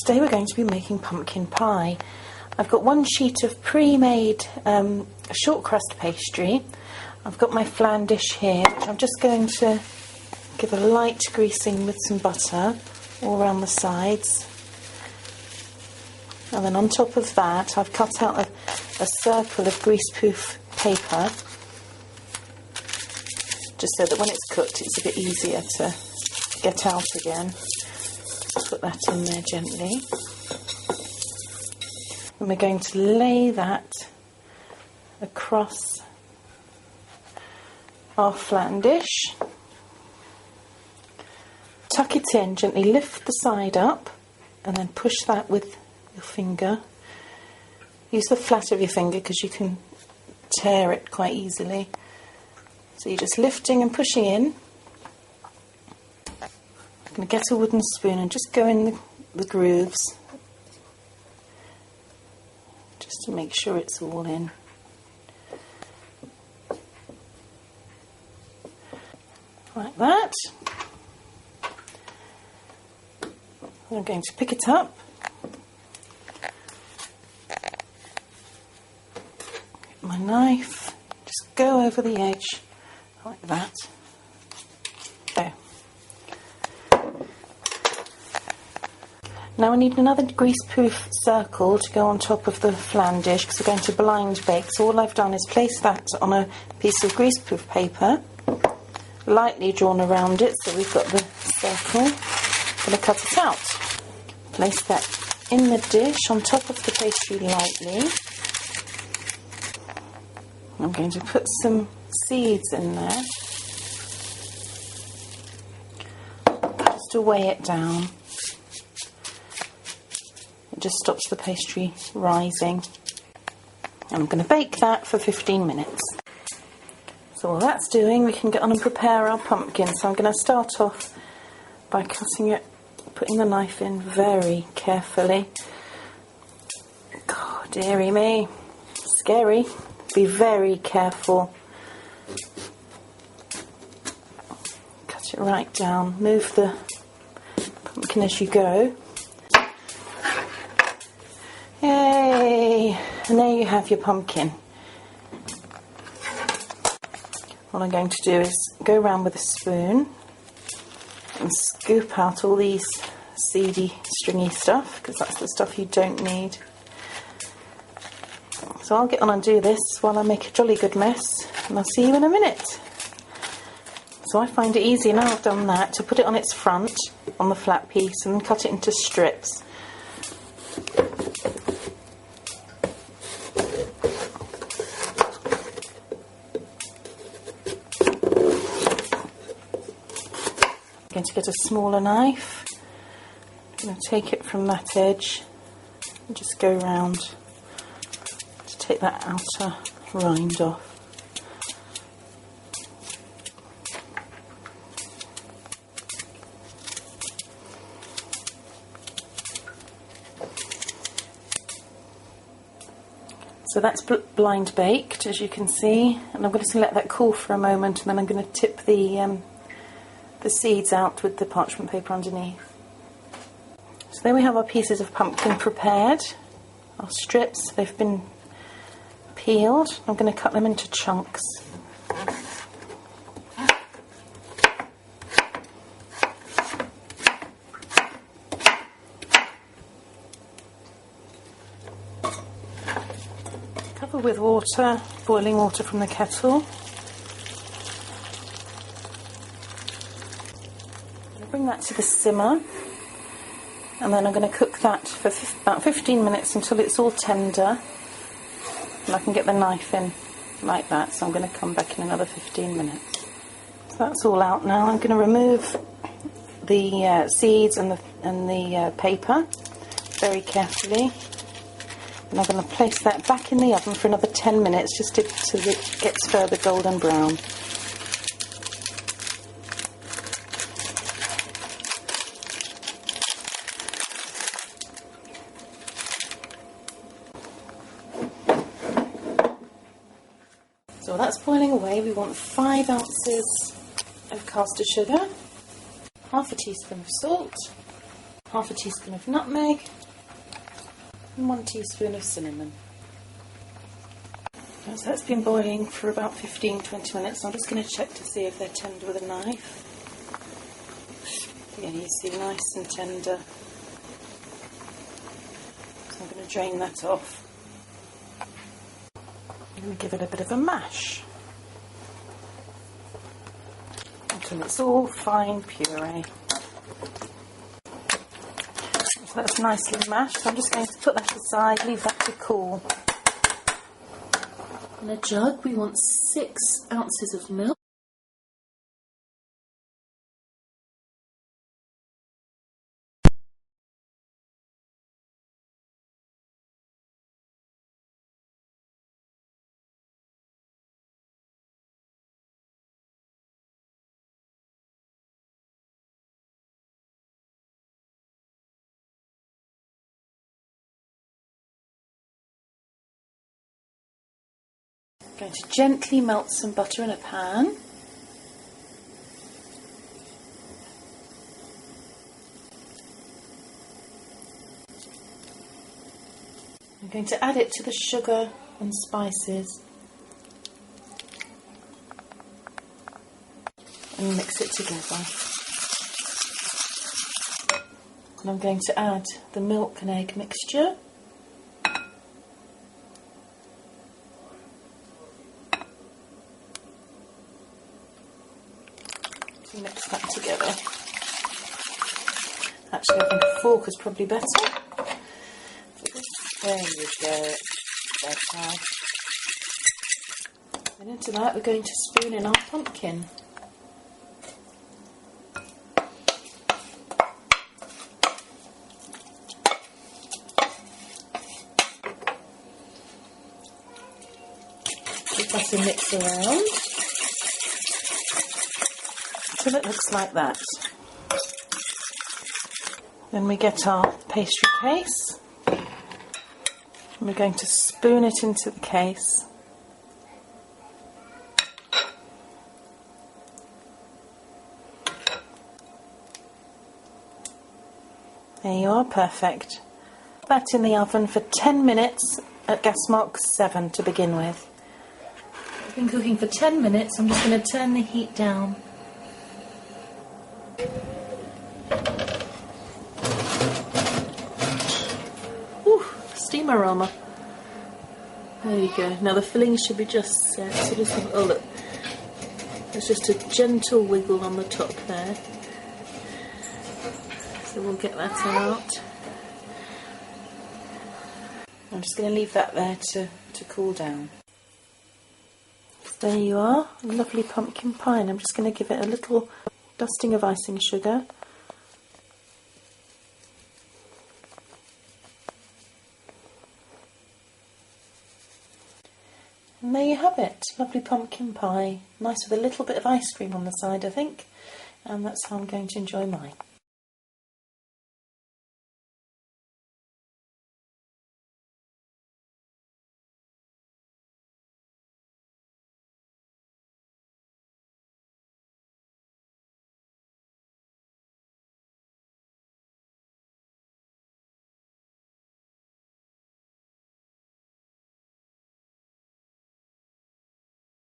Today we're going to be making pumpkin pie. I've got one sheet of pre-made short crust pastry. I've got my flan dish here, which I'm just going to give a light greasing with some butter all around the sides. And then on top of that I've cut out a circle of greaseproof paper, just so that when it's cooked it's a bit easier to get out again. Just put that in there gently. And we're going to lay that across our flan dish. Tuck it in, gently lift the side up and then push that with your finger. Use the flat of your finger because you can tear it quite easily. So you're just lifting and pushing in. I'm going to get a wooden spoon and just go in the grooves, just to make sure it's all in. Like that. I'm going to pick it up. Get my knife, just go over the edge like that. There. Now I need another greaseproof circle to go on top of the flan dish because we're going to blind bake. So all I've done is place that on a piece of greaseproof paper, lightly drawn around it so we've got the circle. I'm going to cut it out. Place that in the dish on top of the pastry lightly. I'm going to put some seeds in there just to weigh it down. It just stops the pastry rising. And I'm going to bake that for 15 minutes. So while that's doing, we can get on and prepare our pumpkin. So I'm going to start off by cutting it, putting the knife in very carefully. God, dearie me, scary. Be very careful. Cut it right down. Move the pumpkin as you go. Yay! And there you have your pumpkin. What I'm going to do is go around with a spoon and scoop out all these seedy, stringy stuff, because that's the stuff you don't need. So I'll get on and do this while I make a jolly good mess, and I'll see you in a minute. So I find it easy now I've done that to put it on its front, on the flat piece, and then cut it into strips. I'm going to get a smaller knife. I'm going to take it from that edge and just go round to take that outer rind off. So that's blind baked, as you can see, and I'm going to let that cool for a moment, and then I'm going to tip the seeds out with the parchment paper underneath. So there we have our pieces of pumpkin prepared, our strips. They've been peeled. I'm going to cut them into chunks. Cover with water, boiling water from the kettle. Bring that to the simmer, and then I'm going to cook that for about 15 minutes until it's all tender, and I can get the knife in like that. So I'm going to come back in another 15 minutes. So that's all out now. I'm going to remove the seeds and the paper very carefully, and I'm going to place that back in the oven for another 10 minutes just till it gets further golden brown. So while that's boiling away, we want 5 ounces of caster sugar, half a teaspoon of salt, half a teaspoon of nutmeg, and 1 teaspoon of cinnamon. So that's been boiling for about 15-20 minutes. I'm just going to check to see if they're tender with a knife. Yeah, you see, nice and tender. So I'm going to drain that off. I'm going to give it a bit of a mash until it's all fine puree. So that's nicely mashed. So I'm just going to put that aside, leave that to cool. In a jug, we want 6 ounces of milk. I'm going to gently melt some butter in a pan. I'm going to add it to the sugar and spices and mix it together. And I'm going to add the milk and egg mixture. Mix that together. Actually, I think a fork is probably better. There you go. Better. And into that, we're going to spoon in our pumpkin. Give that a mix around until it looks like that. Then we get our pastry case. And we're going to spoon it into the case. There you are, perfect. Put that in the oven for 10 minutes at gas mark 7 to begin with. It's been cooking for 10 minutes. I'm just going to turn the heat down. Steam aroma. There you go. Now the filling should be just set. So just have, oh look, there's just a gentle wiggle on the top there. So we'll get that out. I'm just going to leave that there to cool down. There you are, a lovely pumpkin pie, and I'm just going to give it a little dusting of icing sugar. And there you have it, lovely pumpkin pie, nice with a little bit of ice cream on the side, I think, and that's how I'm going to enjoy mine.